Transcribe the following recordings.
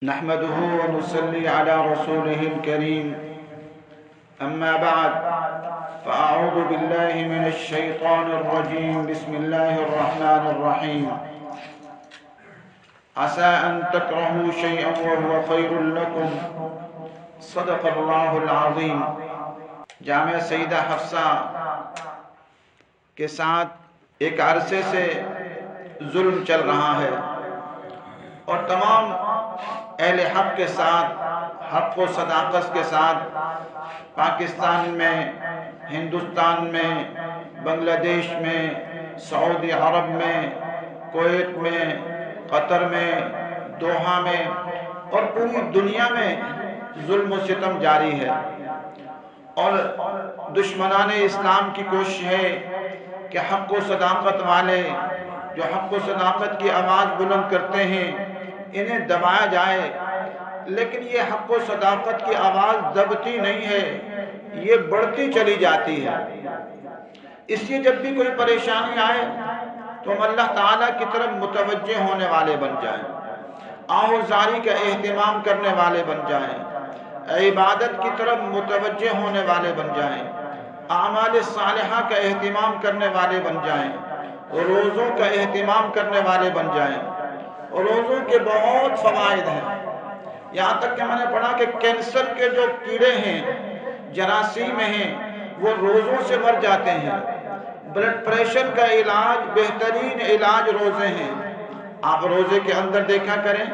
نحمده ونصلي على رسوله الكريم أما بعد فأعوذ بالله من الشيطان الرجيم بسم الله الرحمن الرحيم عسى أن تكرهوا شيئا وهو خير لكم صدق الله العظيم۔ جامعہ سیدہ حفصہ کے ساتھ ایک عرصے سے ظلم چل رہا ہے اور تمام اہل حق کے ساتھ حق و صداقت کے ساتھ پاکستان میں، ہندوستان میں، بنگلہ دیش میں، سعودی عرب میں، کویت میں، قطر میں، دوحہ میں اور پوری دنیا میں ظلم و ستم جاری ہے، اور دشمنان اسلام کی کوشش ہے کہ حق و صداقت والے جو حق و صداقت کی آواز بلند کرتے ہیں انہیں دبایا جائے، لیکن یہ حق و صداقت کی آواز دبتی نہیں ہے، یہ بڑھتی چلی جاتی ہے۔ اس لیے جب بھی کوئی پریشانی آئے تو ہم اللہ تعالیٰ کی طرف متوجہ ہونے والے بن جائیں، آہوزاری کا اہتمام کرنے والے بن جائیں، عبادت کی طرف متوجہ ہونے والے بن جائیں، اعمال صالحہ کا اہتمام کرنے والے بن جائیں، روزوں کا اہتمام کرنے والے بن جائیں۔ روزوں کے بہت فوائد ہیں، یہاں تک کہ میں نے پڑھا کہ کینسر کے جو کیڑے ہیں، جراثیم ہیں، وہ روزوں سے مر جاتے ہیں۔ بلڈ پریشر کا علاج، بہترین علاج روزے ہیں۔ آپ روزے کے اندر دیکھا کریں،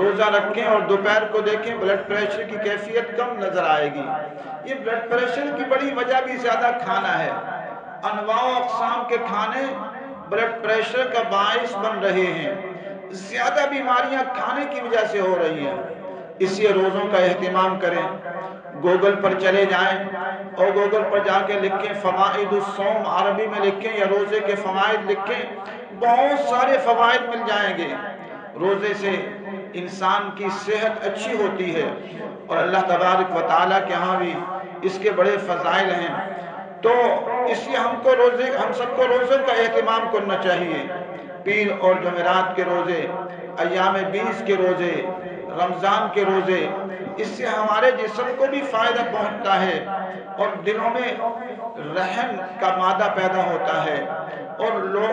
روزہ رکھیں اور دوپہر کو دیکھیں، بلڈ پریشر کی کیفیت کم نظر آئے گی۔ یہ بلڈ پریشر کی بڑی وجہ بھی زیادہ کھانا ہے۔ انواع و اقسام کے کھانے بلڈ پریشر کا باعث بن رہے ہیں، زیادہ بیماریاں کھانے کی وجہ سے ہو رہی ہیں۔ اس لیے روزوں کا اہتمام کریں۔ گوگل پر چلے جائیں اور گوگل پر جا کے لکھیں فوائد الصوم، عربی میں لکھیں یا روزے کے فوائد لکھیں، بہت سارے فوائد مل جائیں گے۔ روزے سے انسان کی صحت اچھی ہوتی ہے اور اللہ تبارک و تعالیٰ کے ہاں بھی اس کے بڑے فضائل ہیں۔ تو اس لیے ہم سب کو روزوں کا اہتمام کرنا چاہیے۔ پیر اور جمعرات کے روزے، ایام 20 کے روزے، رمضان کے روزے، اس سے ہمارے جسم کو بھی فائدہ پہنچتا ہے اور دلوں میں رحم کا مادہ پیدا ہوتا ہے، اور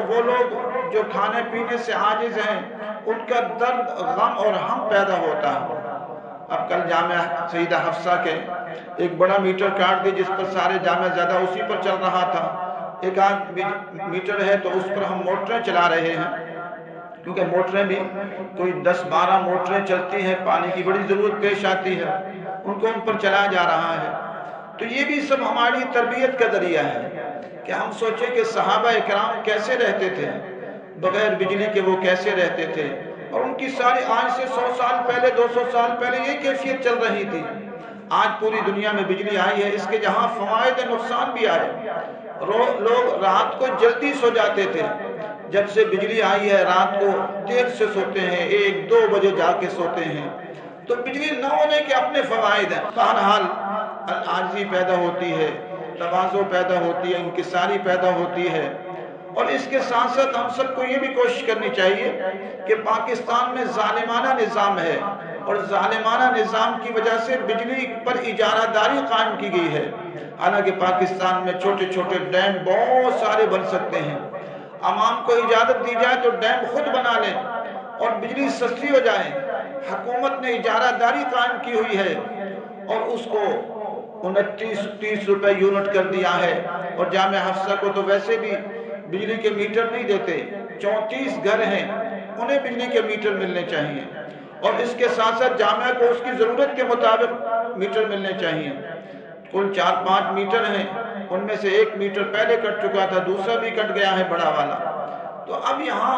وہ لوگ جو کھانے پینے سے عاجز ہیں ان کا درد، غم اور ہم پیدا ہوتا ہے۔ اب کل جامعہ سیدہ حفصہ کے ایک بڑا میٹر کاٹ دی جس پر سارے جامعہ زیادہ اسی پر چل رہا تھا۔ ایک آدھ میٹر ہے تو اس پر ہم موٹریں چلا رہے ہیں، کیونکہ موٹریں بھی کوئی 10-12 موٹریں چلتی ہیں، پانی کی بڑی ضرورت پیش آتی ہے، ان پر چلایا جا رہا ہے۔ تو یہ بھی سب ہماری تربیت کا ذریعہ ہے کہ ہم سوچیں کہ صحابہ اکرام کیسے رہتے تھے، بغیر بجلی کے وہ کیسے رہتے تھے، اور ان کی ساری آج سے 100 سال پہلے، 200 سال پہلے یہ کیفیت چل رہی تھی۔ آج پوری دنیا میں بجلی آئی ہے، اس کے جہاں فوائد نقصان بھی آئے۔ لوگ رات کو جلدی سو جاتے تھے، جب سے بجلی آئی ہے رات کو دیر سے سوتے ہیں، 1-2 بجے جا کے سوتے ہیں۔ تو بجلی نہ ہونے کے اپنے فوائد ہیں۔ بہرحال عاجزی پیدا ہوتی ہے، تواضع پیدا ہوتی ہے، انکساری پیدا ہوتی ہے، اور اس کے ساتھ ساتھ ہم سب کو یہ بھی کوشش کرنی چاہیے کہ پاکستان میں ظالمانہ نظام ہے، اور ظالمانہ نظام کی وجہ سے بجلی پر اجارہ داری قائم کی گئی ہے۔ حالانکہ پاکستان میں چھوٹے چھوٹے ڈیم بہت سارے بن سکتے ہیں، عوام کو اجازت دی جائے تو ڈیم خود بنا لیں اور بجلی سستی ہو جائے۔ حکومت نے اجارہ داری قائم کی ہوئی ہے اور اس کو 29-30 روپے یونٹ کر دیا ہے، اور جامعہ حفصہ کو تو ویسے بھی بجلی کے میٹر نہیں دیتے۔ 34 گھر ہیں، انہیں بجلی کے میٹر ملنے چاہیے، اور اس کے ساتھ ساتھ جامعہ کو اس کی ضرورت کے مطابق میٹر ملنے چاہیے۔ کل 4-5 میٹر ہیں، ان میں سے ایک میٹر پہلے کٹ چکا تھا، دوسرا بھی کٹ گیا ہے بڑا والا۔ تو اب یہاں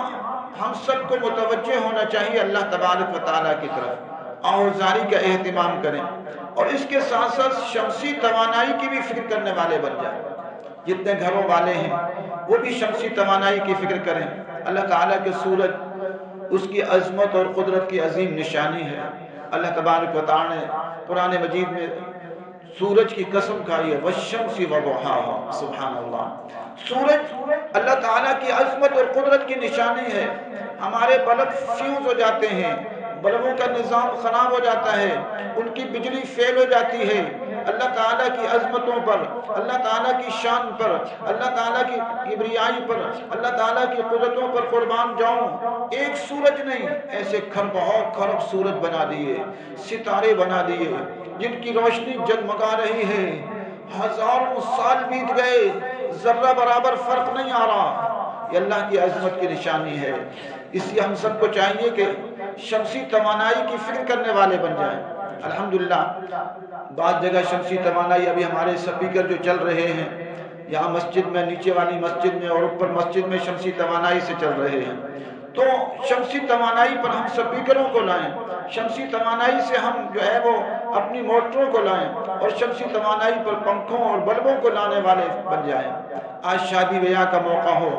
ہم سب کو متوجہ ہونا چاہیے اللہ تبارک و تعالیٰ کی طرف، آہوزاری کا اہتمام کریں، اور اس کے ساتھ ساتھ شمسی توانائی کی بھی فکر کرنے والے بن جائیں۔ جتنے گھروں والے ہیں وہ بھی شمسی توانائی کی فکر کریں۔ اللہ تعالیٰ کے سورج اس کی عظمت اور قدرت کی عظیم نشانی ہے۔ اللہ تبارک و تعالیٰ نے قرآن مجید میں سورج کی قسم کھائی ہے، والشمس وضحاها، سبحان اللہ۔ سورج اللہ تعالیٰ کی عظمت اور قدرت کی نشانی ہے۔ ہمارے بلب فیوز ہو جاتے ہیں، بلبوں کا نظام خراب ہو جاتا ہے، ان کی بجلی فیل ہو جاتی ہے۔ اللہ تعالیٰ کی عظمتوں پر، اللہ تعالیٰ کی شان پر، اللہ تعالیٰ کی کبریائی پر، اللہ تعالیٰ کی قدرتوں پر قربان جاؤں، ایک سورج نہیں، ایسے کھرب اور کھرب سورج بنا دیے، ستارے بنا دیے جن کی روشنی جگمگا رہی ہے۔ ہزاروں سال بیت گئے، ذرہ برابر فرق نہیں آ رہا۔ یہ اللہ کی عظمت کی نشانی ہے۔ اس لیے ہم سب کو چاہیے کہ شمسی توانائی کی فکر کرنے والے بن جائیں۔ الحمدللہ بعض جگہ شمسی توانائی ابھی ہمارے سپیکر جو چل رہے ہیں یہاں مسجد میں، نیچے والی مسجد میں اور اوپر مسجد میں شمسی توانائی سے چل رہے ہیں، تو شمسی توانائی پر ہم سپیکروں کو لائیں، شمسی توانائی سے ہم جو ہے وہ اپنی موٹروں کو لائیں اور شمسی توانائی پر پنکھوں اور بلبوں کو لانے والے بن جائیں۔ آج شادی بیاہ کا موقع ہو،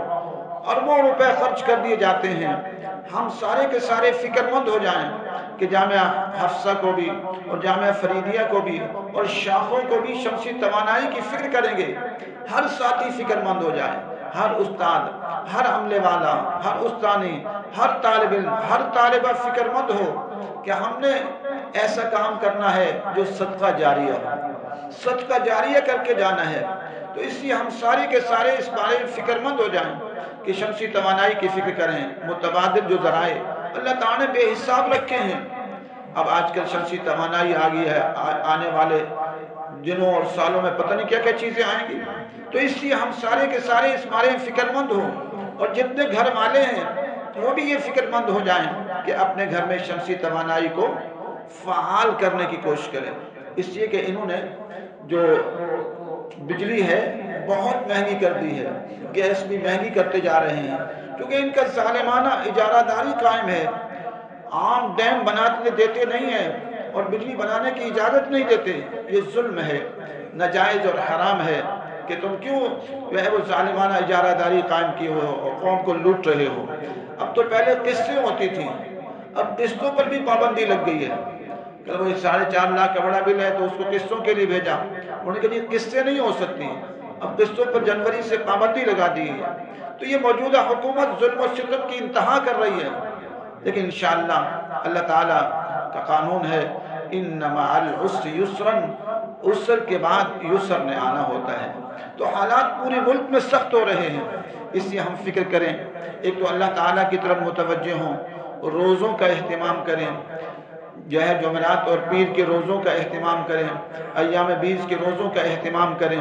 اربوں روپے خرچ کر دیے جاتے ہیں، ہم سارے کے سارے فکر مند ہو جائیں کہ جامعہ حفصہ کو بھی اور جامعہ فریدیہ کو بھی اور شاخوں کو بھی شمسی توانائی کی فکر کریں گے۔ ہر ساتھی فکر مند ہو جائے، ہر استاد، ہر عملے والا، ہر استانی، ہر طالب علم، ہر طالبہ فکر مند ہو کہ ہم نے ایسا کام کرنا ہے جو صدقہ جاریہ ہو، صدقہ جاریہ کر کے جانا ہے۔ تو اس لیے ہم سارے کے سارے اس بارے میں فکر مند ہو جائیں کہ شمسی توانائی کی فکر کریں۔ متبادل جو ذرائع اللہ تعالیٰ نے بے حساب رکھے ہیں، اب آج کل شمسی توانائی آ گئی ہے، آنے والے دنوں اور سالوں میں پتہ نہیں کیا کیا چیزیں آئیں گی۔ تو اس لیے ہم سارے کے سارے اس بارے میں فکر مند ہوں، اور جتنے گھر والے ہیں وہ بھی یہ فکر مند ہو جائیں کہ اپنے گھر میں شمسی توانائی کو فعال کرنے کی کوشش کریں۔ اس لیے کہ انہوں نے جو بجلی ہے بہت مہنگی کر دی ہے، گیس بھی مہنگی کرتے جا رہے ہیں، کیونکہ ان کا ظالمانہ اجارہ داری قائم ہے۔ عام ڈیم بناتے دیتے نہیں ہیں اور بجلی بنانے کی اجازت نہیں دیتے، یہ ظلم ہے، ناجائز اور حرام ہے کہ تم کیوں وہ ظالمانہ اجارہ داری قائم کیے ہو اور قوم کو لوٹ رہے ہو۔ اب تو پہلے قسطیں ہوتی تھیں، اب قسطوں پر بھی پابندی لگ گئی ہے۔ کہ وہ 4.5 لاکھ کا بڑا بل ہے تو اس کو قسطوں کے لیے بھیجا، انہوں نے کہا یہ قسطیں نہیں ہو سکتی، اب قسطوں پر جنوری سے پابندی لگا دی ہے۔ تو یہ موجودہ حکومت ظلم و ستم کی انتہا کر رہی ہے، لیکن انشاءاللہ اللہ تعالیٰ کا قانون ہے ان مع العسر یسرا، عسر کے بعد یسر نے آنا ہوتا ہے۔ تو حالات پورے ملک میں سخت ہو رہے ہیں، اس لیے ہم فکر کریں، ایک تو اللہ تعالیٰ کی طرف متوجہ ہوں، روزوں کا اہتمام کریں، جو ہے جمعرات اور پیر کے روزوں کا اہتمام کریں، ایام بیس کے روزوں کا اہتمام کریں،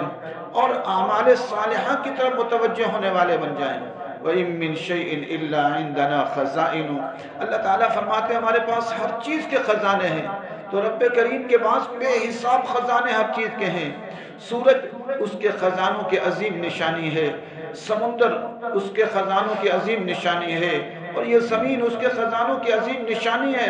اور اعمال صالحہ کی طرف متوجہ ہونے والے بن جائیں۔ وَإِن مِّن شَيْءٍ إِلَّا عِندَنَا خَزَائِنُ، اللہ تعالیٰ فرماتے ہیں ہمارے پاس ہر چیز کے خزانے ہیں۔ تو رب کریم کے پاس بے حساب خزانے ہر چیز کے ہیں۔ سورج اس کے خزانوں کی عظیم نشانی ہے، سمندر اس کے خزانوں کی عظیم نشانی ہے، اور یہ زمین اس کے خزانوں کی عظیم نشانی ہے۔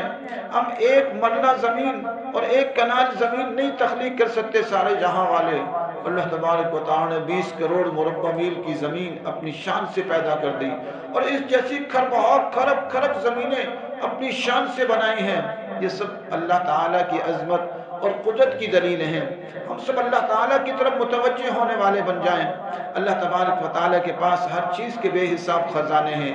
ہم ایک مرلہ زمین اور ایک کنال زمین نہیں تخلیق کر سکتے سارے جہاں والے۔ اللہ تبارک و تعالیٰ نے 20 کروڑ مربع میل کی زمین اپنی شان سے پیدا کر دی، اور اس جیسی کھرب زمینیں اپنی شان سے بنائی ہیں۔ یہ سب اللہ تعالیٰ کی عظمت اور قدرت کی دلیل ہیں۔ ہم سب اللہ تعالیٰ کی طرف متوجہ ہونے والے بن جائیں۔ اللہ تبارک و تعالیٰ کے پاس ہر چیز کے بے حساب خزانے ہیں،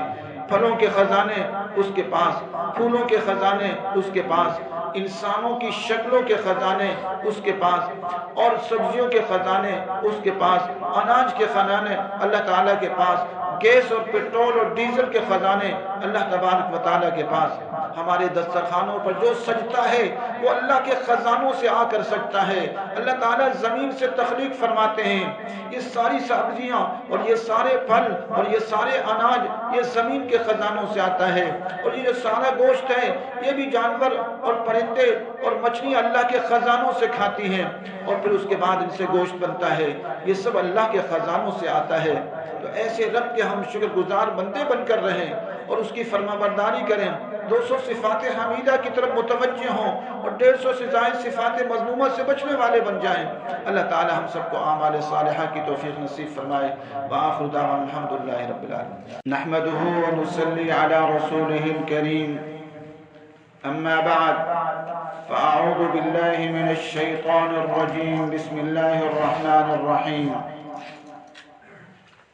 پھلوں کے خزانے اس کے پاس، پھولوں کے خزانے اس کے پاس، انسانوں کی شکلوں کے خزانے اس کے پاس، اور سبزیوں کے خزانے اس کے پاس، اناج کے خزانے اللہ تعالیٰ کے پاس، گیس اور پیٹرول اور ڈیزل کے خزانے اللہ تبارک و تعالیٰ کے پاس۔ ہمارے دسترخوانوں پر جو سجتا ہے وہ اللہ کے خزانوں سے آ کر سجتا ہے۔ اللہ تعالیٰ زمین سے تخلیق فرماتے ہیں، یہ ساری سبزیاں اور یہ سارے پھل اور یہ سارے اناج یہ زمین کے خزانوں سے آتا ہے، اور یہ جو سارا گوشت ہے یہ بھی جانور اور پرندے اور مچھلیاں اللہ کے خزانوں سے کھاتی ہیں، اور پھر اس کے بعد ان سے گوشت بنتا ہے، یہ سب اللہ کے خزانوں سے آتا ہے۔ تو ایسے رب کے ہم شکر گزار بندے بن کر رہیں اور اس کی فرما برداری کریں، 200 صفات حمیدہ کی طرف متوجہ ہوں اور 150 سے زائد صفات مذمومہ سے بچنے والے بن جائیں۔ اللہ تعالی ہم سب کو اعمال صالحہ کی توفیق نصیب فرمائے۔ وآخر دعوانا الحمدللہ رب العالمین۔ نحمده ونصلي على رسوله الكريم، اما بعد فاعوذ بالله من الشيطان الرجيم، بسم الله الرحمن الرحيم۔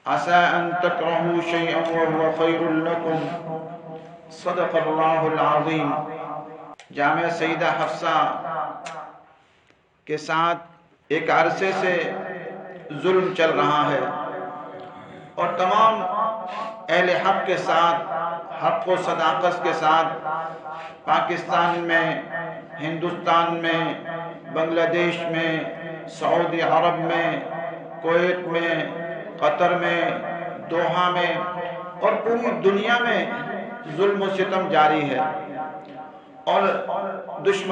عسى أن تكرهوا شيئا وهو خير لكم، صدق الله العظيم۔ جامعہ سیدہ حفصہ کے ساتھ ایک عرصے سے ظلم چل رہا ہے، اور تمام اہل حق کے ساتھ، حق و صداقت کے ساتھ پاکستان میں، ہندوستان میں، بنگلہ دیش میں، سعودی عرب میں، کویت میں، قطر میں، دوحہ میں اور پوری دنیا میں ظلم و ستم جاری ہے، اور دشمن